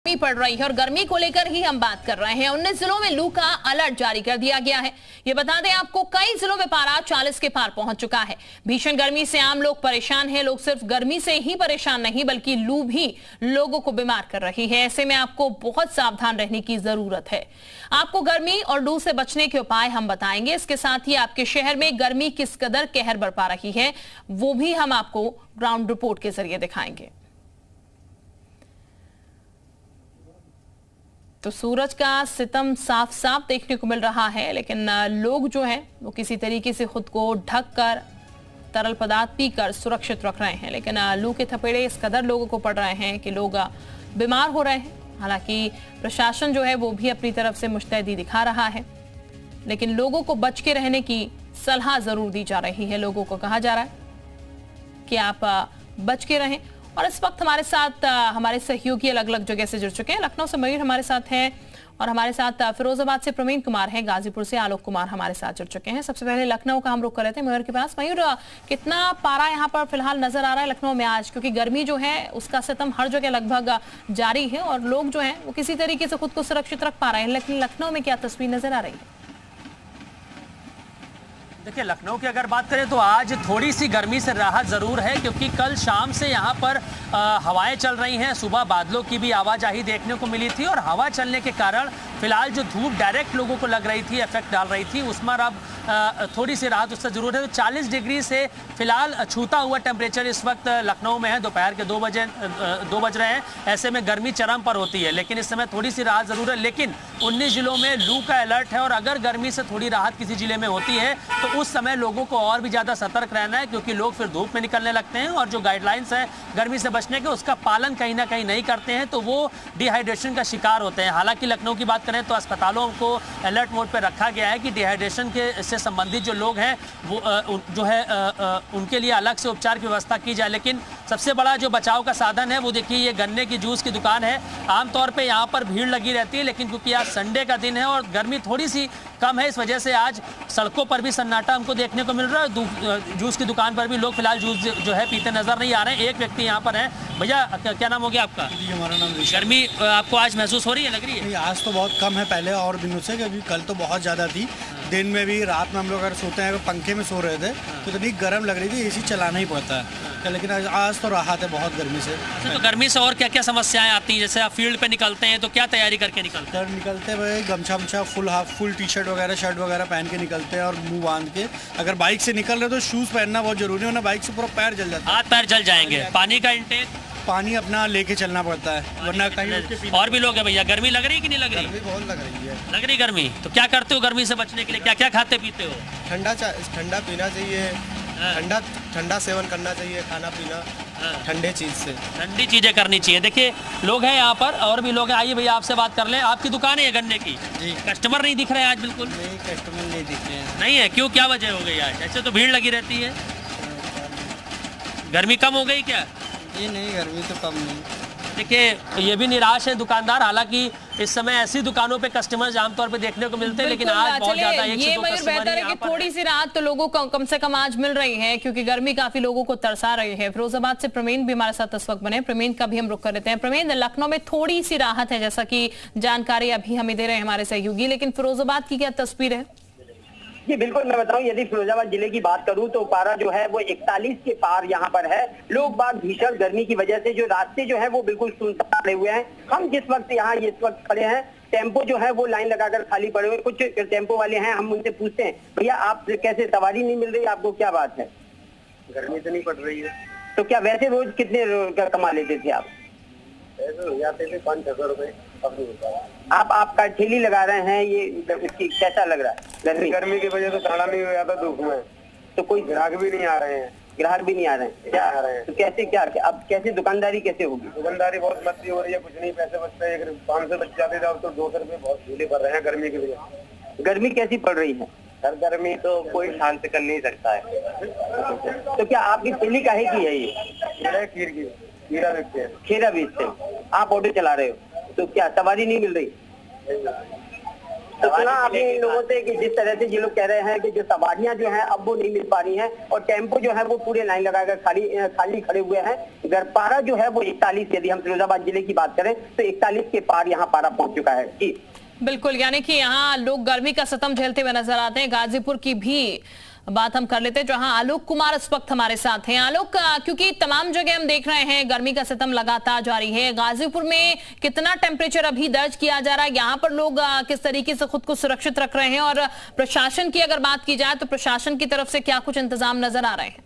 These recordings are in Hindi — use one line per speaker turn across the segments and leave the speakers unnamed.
गर्मी पड़ रही है और गर्मी को लेकर ही हम बात कर रहे हैं। 19 जिलों में लू का अलर्ट जारी कर दिया गया है। ये बता दें आपको, कई जिलों में पारा 40 के पार पहुंच चुका है। भीषण गर्मी से आम लोग परेशान हैं। लोग सिर्फ गर्मी से ही परेशान नहीं, बल्कि लू भी लोगों को बीमार कर रही है। ऐसे में आपको बहुत सावधान रहने की जरूरत है। आपको गर्मी और लू से बचने के उपाय हम बताएंगे। इसके साथ ही आपके शहर में गर्मी किस कदर कहर बरपा रही है वो भी हम आपको ग्राउंड रिपोर्ट के जरिए दिखाएंगे। तो सूरज का सितम साफ साफ देखने को मिल रहा है, लेकिन लोग जो हैं वो किसी तरीके से खुद को ढक कर तरल पदार्थ पीकर सुरक्षित रख रहे हैं। लेकिन लू के थपेड़े इस कदर लोगों को पड़ रहे हैं कि लोग बीमार हो रहे हैं। हालांकि प्रशासन जो है वो भी अपनी तरफ से मुस्तैदी दिखा रहा है, लेकिन लोगों को बच के रहने की सलाह जरूर दी जा रही है। लोगों को कहा जा रहा है कि आप बच के रहें। और इस वक्त हमारे साथ हमारे सहयोगी अलग अलग जगह से जुड़ चुके हैं। लखनऊ से मयूर हमारे साथ हैं और हमारे साथ फिरोजाबाद से प्रवीण कुमार हैं, गाजीपुर से आलोक कुमार हमारे साथ जुड़ चुके हैं। सबसे पहले लखनऊ का हम रुख कर रहे थे मयूर के पास। मयूर, कितना पारा यहाँ पर फिलहाल नजर आ रहा है लखनऊ में आज, क्योंकि गर्मी जो है उसका सितम हर जगह लगभग जारी है और लोग जो है वो किसी तरीके से खुद को सुरक्षित रख पा रहे हैं, लेकिन लखनऊ में क्या तस्वीर नजर आ रही है?
देखिए, लखनऊ की अगर बात करें तो आज थोड़ी सी गर्मी से राहत ज़रूर है, क्योंकि कल शाम से यहाँ पर हवाएं चल रही हैं। सुबह बादलों की भी आवाजाही देखने को मिली थी और हवा चलने के कारण फिलहाल जो धूप डायरेक्ट लोगों को लग रही थी, इफेक्ट डाल रही थी, उसमें अब थोड़ी सी राहत उससे ज़रूर है। तो 40 डिग्री से फिलहाल छूता हुआ टेम्परेचर इस वक्त लखनऊ में है। दोपहर के 2 बज रहे हैं। ऐसे में गर्मी चरम पर होती है, लेकिन इस समय थोड़ी सी राहत ज़रूर है। लेकिन 19 जिलों में लू का अलर्ट है और अगर गर्मी से थोड़ी राहत किसी जिले में होती है तो उस समय लोगों को और भी ज़्यादा सतर्क रहना है, क्योंकि लोग फिर धूप में निकलने लगते हैं और जो गाइडलाइंस है गर्मी से बचने के, उसका पालन कहीं ना कहीं नहीं करते हैं, तो वो डिहाइड्रेशन का शिकार होते हैं। हालांकि लखनऊ की बात करें तो अस्पतालों को अलर्ट मोड पर रखा गया है कि डिहाइड्रेशन के से संबंधित जो लोग हैं वो जो है उनके लिए अलग से उपचार की व्यवस्था की जाए। लेकिन सबसे बड़ा जो बचाव का साधन है वो देखिए, ये गन्ने की जूस की दुकान है। आमतौर पर यहाँ पर भीड़ लगी रहती है, लेकिन क्योंकि आज संडे का दिन है और गर्मी थोड़ी सी कम है, इस वजह से आज सड़कों पर भी सन्नाटा हमको देखने को मिल रहा है। जूस की दुकान पर भी लोग फिलहाल जूस जो है पीते नजर नहीं आ रहे हैं। एक व्यक्ति यहाँ पर है। भैया, क्या नाम हो गया आपका?
जी, हमारा नाम ऋषि।
गर्मी आपको आज महसूस हो रही है, लग रही है?
नहीं, आज तो बहुत कम है पहले और दिनों से, क्योंकि कल तो बहुत ज़्यादा थी। दिन में भी, रात में हम लोग अगर सोते हैं, अगर पंखे में सो रहे थे तो इतनी गर्म लग रही थी, एसी चलाना ही पड़ता है। लेकिन आज तो राहत है बहुत गर्मी से।
तो गर्मी से और क्या क्या समस्याएं आती हैं? जैसे आप फील्ड पे निकलते हैं तो क्या तैयारी करके निकलते हैं?
निकलते हुए गमछा फुल टी शर्ट वगैरह, शर्ट वगैरह पहन के निकलते हैं और मुंह बांध के। अगर बाइक से निकल रहे तो शूज़ पहनना बहुत जरूरी है, वरना बाइक से पूरा पैर जल जाता है।
हाथ पैर जल जाएंगे। पानी का इंटेक?
पानी अपना लेके चलना पड़ता है, वरना कहीं।
और भी लोग हैं भैया, गर्मी लग रही है कि नहीं लग रही?
गर्मी बहुत लग रही है।
लग रही गर्मी? तो क्या करते हो गर्मी से बचने के लिए? क्या क्या खाते पीते हो?
ठंडा पीना चाहिए, ठंडा सेवन करना चाहिए, खाना पीना ठंडे चीज से,
ठंडी चीजें करनी चाहिए। देखिए, लोग हैं यहाँ पर और भी लोग हैं। आइए भैया, आपसे बात कर लें। आपकी दुकान है गन्ने की?
जी।
कस्टमर नहीं दिख रहे हैं आज? बिल्कुल
नहीं, कस्टमर नहीं दिख रहे हैं।
नहीं है? क्यों, क्या वजह हो गई आज? ऐसे तो भीड़ लगी रहती है। गर्मी कम हो गई क्या?
ये नहीं, गर्मी तो कम नहीं।
देखिए, ये भी निराश है दुकानदार। हालांकि इस समय ऐसी दुकानों पे कस्टमर्स आमतौर पे देखने को मिलते हैं, लेकिन आज बहुत ज्यादा
ये मयूर बेहतर है कि थोड़ी सी राहत तो लोगों को कम से कम आज मिल रही है, क्योंकि गर्मी काफी लोगों को तरसा रही है। फिरोजाबाद से प्रवीण भी हमारे साथ इस वक्त बने। प्रवीण का भी हम रुख कर लेते हैं। प्रवीण, लखनऊ में थोड़ी सी राहत है, जैसा कि जानकारी अभी हमें दे रहे हैं हमारे सहयोगी, लेकिन फिरोजाबाद की क्या तस्वीर है?
जी बिल्कुल, मैं बताऊं, यदि फिरोजाबाद जिले की बात करूं तो पारा जो है वो 41 के पार यहाँ पर है। लोग बाग भीषण गर्मी की वजह से जो रास्ते जो है वो बिल्कुल सुनसान पड़े हुए हैं। हम जिस वक्त यहाँ इस वक्त खड़े हैं, टेम्पो जो है वो लाइन लगाकर खाली पड़े हुए। कुछ टेम्पो वाले हैं, हम उनसे पूछते हैं, भैया आप कैसे, सवारी नहीं मिल रही आपको, क्या बात है?
गर्मी तो नहीं पड़ रही है।
तो क्या वैसे रोज कितने कमा लेते थे आप?
जाते थे 500 रुपए।
आपका ठेली लगा रहे हैं, ये इसकी कैसा लग रहा है?
गर्मी की वजह से खाना नहीं हो जाता धूप में,
तो कोई
ग्राहक भी नहीं आ रहे हैं।
ग्राहक भी नहीं आ रहे हैं? क्या आ रहे हैं? तो कैसे, क्या अब कैसे दुकानदारी कैसे होगी?
दुकानदारी बहुत मस्ती हो रही है, कुछ नहीं, पैसे बचते हैं। 500 बच जाते थे, अब तो 200 रुपए बहुत ढीले पड़ रहे हैं गर्मी की वजह।
गर्मी कैसी पड़ रही है?
सर, गर्मी तो कोई शांत कर नहीं सकता है।
तो क्या आपकी ठेली काहे की है ये?
खीरा बेचते हैं।
खीरा बेचते हैं। आप ऑटो चला रहे हो, तो क्या सवारी नहीं मिल रही? तो सुना आपने इन लोगों से कि जिस तरह से ये लोग कह रहे हैं कि जो सवारियां जो हैं अब वो नहीं मिल पा रही हैं और टेम्पो जो है वो पूरे लाइन लगाकर खाली खड़े हुए हैं। अगर पारा जो है वो 41, यदि हम फिरोजाबाद जिले की बात करें तो 41 के पार यहाँ पारा पहुंच चुका है। जी
बिल्कुल, यानी कि यहाँ लोग गर्मी का सितम झेलते हुए नजर आते हैं। गाजीपुर की भी बात हम कर लेते हैं, जहां आलोक कुमार इस वक्त हमारे साथ हैं। आलोक, क्योंकि तमाम जगह हम देख रहे हैं गर्मी का सितम लगातार जारी है, गाजीपुर में कितना टेम्परेचर अभी दर्ज किया जा रहा है? यहाँ पर लोग किस तरीके से खुद को सुरक्षित रख रहे हैं? और प्रशासन की अगर बात की जाए तो प्रशासन की तरफ से क्या कुछ इंतजाम नजर आ रहे हैं?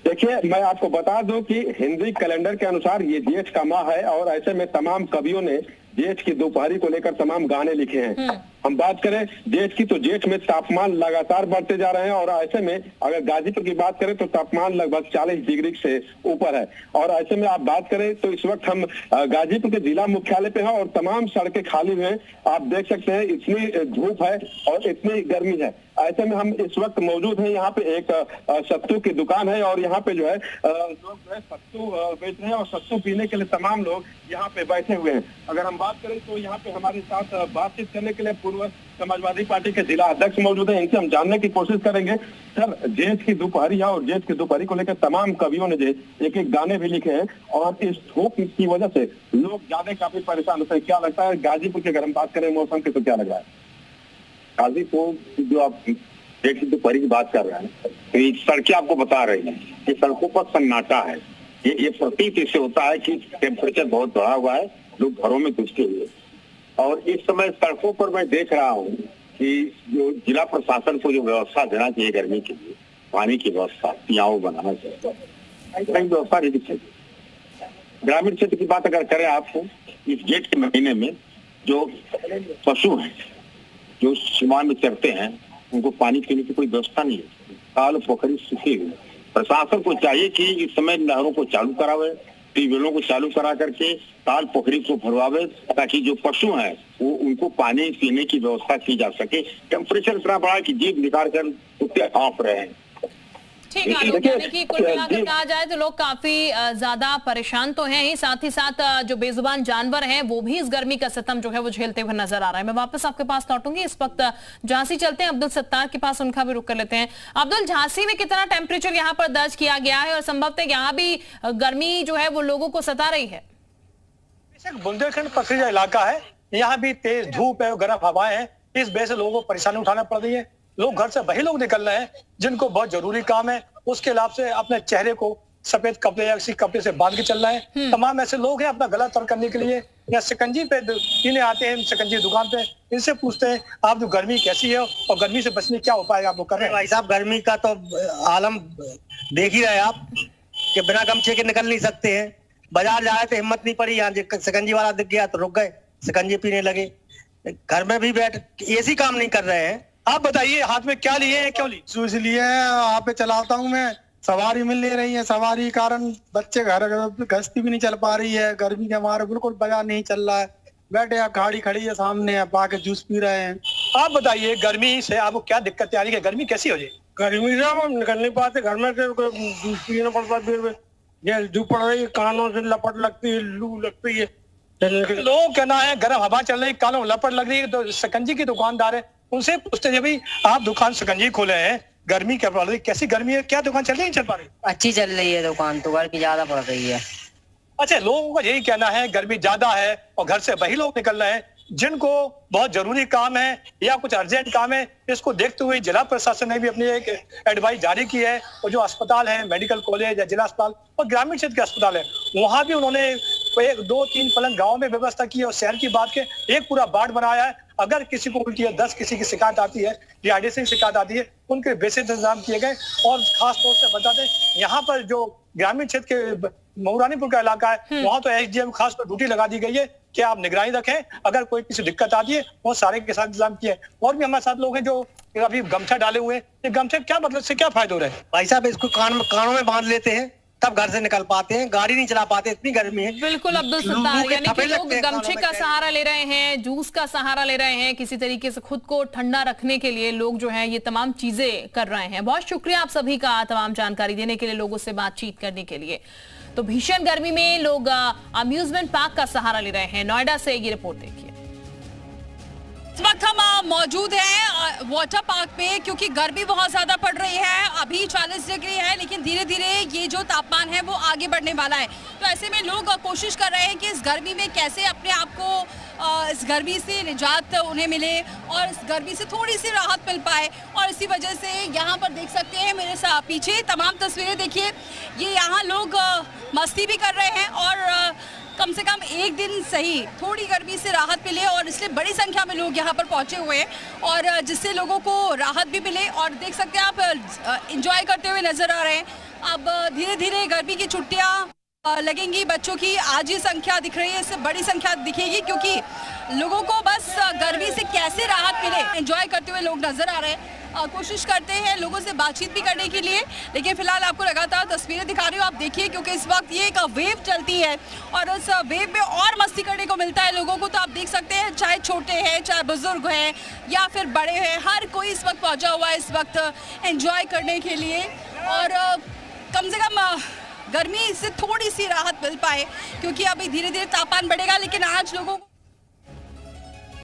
देखिए, मैं आपको बता दूं कि हिंदी कैलेंडर के अनुसार ये जेठ का माह है और ऐसे में तमाम कवियों ने जेठ की दोपहरी को लेकर तमाम गाने लिखे हैं। हम बात करें जेठ की तो जेठ में तापमान लगातार बढ़ते जा रहे हैं और ऐसे में अगर गाजीपुर की बात करें तो तापमान लगभग 40 डिग्री से ऊपर है। और ऐसे में आप बात करें तो इस वक्त हम गाजीपुर के जिला मुख्यालय पे हैं और तमाम सड़कें खाली हैं। आप देख सकते हैं इतनी धूप है और इतनी गर्मी है। ऐसे में हम इस वक्त मौजूद हैं, यहाँ पे एक सत्तू की दुकान है और यहाँ पे जो है लोग जो है सत्तू बेच रहे हैं और सत्तू पीने के लिए तमाम लोग यहाँ पे बैठे हुए हैं। अगर हम बात करें तो यहाँ पे हमारे साथ बातचीत करने के लिए पूर्व समाजवादी पार्टी के जिला अध्यक्ष मौजूद हैं, इनसे हम जानने की कोशिश करेंगे। सर, जेठ की दोपहरी और जेठ की दोपहरी को लेकर तमाम कवियों ने जो एक एक गाने भी लिखे हैं और इस धूप की वजह से लोग ज्यादा काफी परेशान होते हैं। क्या लगता है गाजीपुर की अगर हम बात करें मौसम की तो क्या लग रहा है?
गाजीपुर जो आप जेठ की दोपहरी की बात कर रहे हैं, तो सड़कें आपको बता रही हैं कि सड़कों पर सन्नाटा है। ये प्रतीत इससे होता है कि टेम्परेचर बहुत बढ़ा हुआ है, लोग घरों में घुसते हुए। और इस समय सड़कों पर मैं देख रहा हूँ कि जो जिला प्रशासन को जो व्यवस्था देना चाहिए गर्मी के लिए, पानी की व्यवस्था पियाओ बनाना चाहिए, व्यवस्था नहीं चाहिए। ग्रामीण क्षेत्र की बात अगर करें आपको, इस जेठ के महीने में जो पशु हैं जो सीमा में चरते हैं उनको पानी पीने की कोई व्यवस्था नहीं है। ताल पोखरी सूखे हुए। प्रशासन को चाहिए कि इस समय नहरों को चालू करावे, ट्यूबवेलों को चालू करा करके ताल पोखरी को भरवावे ताकि जो पशु हैं वो उनको पानी पीने की व्यवस्था की जा सके। टेम्परेचर इतना बड़ा है कि जीभ निकाल कर कुत्ते हाँफ रहे हैं।
ठीक है आलोक, यानी कि कुल मिलाकर कहा जाए तो लोग काफी ज्यादा परेशान तो हैं ही, साथ ही साथ जो बेजुबान जानवर हैं वो भी इस गर्मी का सितम जो है वो झेलते हुए नजर आ रहा है। मैं वापस आपके पास लौटूंगी, इस वक्त झांसी चलते हैं, अब्दुल सत्तार के पास, उनका भी रुख कर लेते हैं। अब्दुल, झांसी में कितना टेम्परेचर यहाँ पर दर्ज किया गया है और संभवतः यहाँ भी गर्मी जो है वो लोगों को सता रही है?
बुंदेलखंड पथरीला इलाका है, यहाँ भी तेज धूप है, गर्म हवाएं हैं, इस वजह से लोगों को परेशानी उठाना पड़ रही है। लोग घर से वही लोग निकल रहे हैं जिनको बहुत जरूरी काम है, उसके अलावा से अपने चेहरे को सफेद कपड़े या किसी कपड़े से बांध के चल रहे हैं। तमाम ऐसे लोग हैं अपना गला तर करने के लिए या शिकंजी पे पीने आते हैं, शिकंजी दुकान पे, इनसे पूछते हैं आप जो गर्मी कैसी है और गर्मी से बचने क्या उपाय आप लोग कर रहे हैं?
भाई साहब, गर्मी का तो आलम देख ही रहे आप कि बिना गमछे के निकल नहीं सकते हैं। बाजार जाए तो हिम्मत नहीं पड़ी, यहाँ शिकंजी वाला दिख गया तो रुक गए, शिकंजी पीने लगे। घर में भी बैठ एसी काम नहीं कर रहे हैं।
आप बताइए हाथ में क्या लिए हैं, क्यों लिए?
शूज लिए हैं, आप पे चलाता हूँ मैं, सवारी मिल नहीं रही है, सवारी के कारण बच्चे घर गश्ती भी नहीं चल पा रही है, गर्मी के मारे बिल्कुल बाजार नहीं चल रहा है। बैठे आप, गाड़ी खड़ी है सामने, आप आके जूस पी रहे हैं।
आप बताइए गर्मी से आपको क्या दिक्कत आ रही है, गर्मी कैसी हो जाए?
गर्मी से हम निकल नहीं पाते, घर में जूस पीना पड़ता है, ये धूप पड़ रही है, कानों से लपट लगती है, लू लगती है।
लोग कहना है गर्म हवा चल रही, कानों लपट लग रही है, तो शिकंजी की दुकानदार है, उनसे पूछते हैं भाई आप दुकान शिकंजी खोले हैं, गर्मी क्या पड़ रही, कैसी गर्मी है, क्या दुकान चल रही है, चल पा रही?
अच्छी चल रही है दुकान, तो गर्मी ज्यादा पड़ रही है।
अच्छा, लोगों का यही कहना है गर्मी ज्यादा है और घर से वही लोग निकल रहे हैं जिनको बहुत जरूरी काम है या कुछ अर्जेंट काम है। इसको देखते हुए जिला प्रशासन ने भी अपनी एक एडवाइस जारी की है और जो अस्पताल है, मेडिकल कॉलेज या जिला अस्पताल और ग्रामीण क्षेत्र के अस्पताल है, वहां भी उन्होंने 2-3 पलंग गाँव में व्यवस्था की और शहर की बात के एक पूरा वार्ड बनाया है। अगर किसी को उल्टी है, 10 किसी की शिकायत आती है, डिहाइड्रेशन की शिकायत आती है, उनके बेसिक इंतजाम किए गए। और खास तौर से बता दें, यहाँ पर जो ग्रामीण क्षेत्र के मऊरानीपुर का इलाका है, वहां तो एसडीएम खास पर ड्यूटी लगा दी गई है कि आप निगरानी रखें, अगर कोई किसी दिक्कत आती है वो सारे के साथ इंतजाम किए। और भी हमारे साथ लोग हैं जो अभी गमछा डाले हुए हैं, ये गमछे क्या मतलब से क्या फायदा हो रहा है?
भाई साहब, इसको कानों में बांध लेते हैं तब घर से निकल पाते हैं, गाड़ी नहीं चला पाते, इतनी गर्मी है।
बिल्कुल अब्दुल सत्तार, यानी कि लोग गमछे का सहारा ले रहे हैं, जूस का सहारा ले रहे हैं, किसी तरीके से खुद को ठंडा रखने के लिए लोग जो है ये तमाम चीजें कर रहे हैं। बहुत शुक्रिया आप सभी का तमाम जानकारी देने के लिए, लोगों से बातचीत करने के लिए। तो भीषण गर्मी में लोग अम्यूजमेंट पार्क का सहारा ले रहे हैं। नोएडा से ये रिपोर्ट देखिए।
इस वक्त हम मौजूद हैं वाटर पार्क पे, क्योंकि गर्मी बहुत ज्यादा पड़ रही है। अभी 40 डिग्री है, लेकिन धीरे धीरे ये जो तापमान है वो आगे बढ़ने वाला है। तो ऐसे में लोग कोशिश कर रहे हैं कि इस गर्मी में कैसे अपने आप को इस गर्मी से निजात उन्हें मिले और इस गर्मी से थोड़ी सी राहत मिल पाए। और इसी वजह से यहाँ पर देख सकते हैं मेरे साथ पीछे तमाम तस्वीरें देखिए, ये यहाँ लोग मस्ती भी कर रहे हैं और कम से कम एक दिन सही थोड़ी गर्मी से राहत मिले, और इसलिए बड़ी संख्या में लोग यहाँ पर पहुँचे हुए हैं और जिससे लोगों को राहत भी मिले। और देख सकते हैं आप एंजॉय करते हुए नजर आ रहे हैं। अब धीरे धीरे गर्मी की छुट्टियाँ लगेंगी बच्चों की। आज ये संख्या दिख रही है, इससे बड़ी संख्या दिखेगी, क्योंकि लोगों को बस गर्मी से कैसे राहत मिले एंजॉय करते हुए लोग नजर आ रहे हैं। कोशिश करते हैं लोगों से बातचीत भी करने के लिए, लेकिन फिलहाल आपको लगातार तस्वीरें दिखा रही हूँ, आप देखिए, क्योंकि इस वक्त ये एक वेव चलती है और उस वेव में और मस्ती करने को मिलता है लोगों को। तो आप देख सकते हैं, चाहे छोटे हैं, चाहे बुजुर्ग हैं या फिर बड़े हैं, हर कोई इस वक्त पहुंचा हुआ है इस वक्त एंजॉय करने के लिए। और कम से कम गर्मी से थोड़ी सी राहत मिल पाए, क्योंकि अभी धीरे धीरे तापमान बढ़ेगा, लेकिन आज लोगों को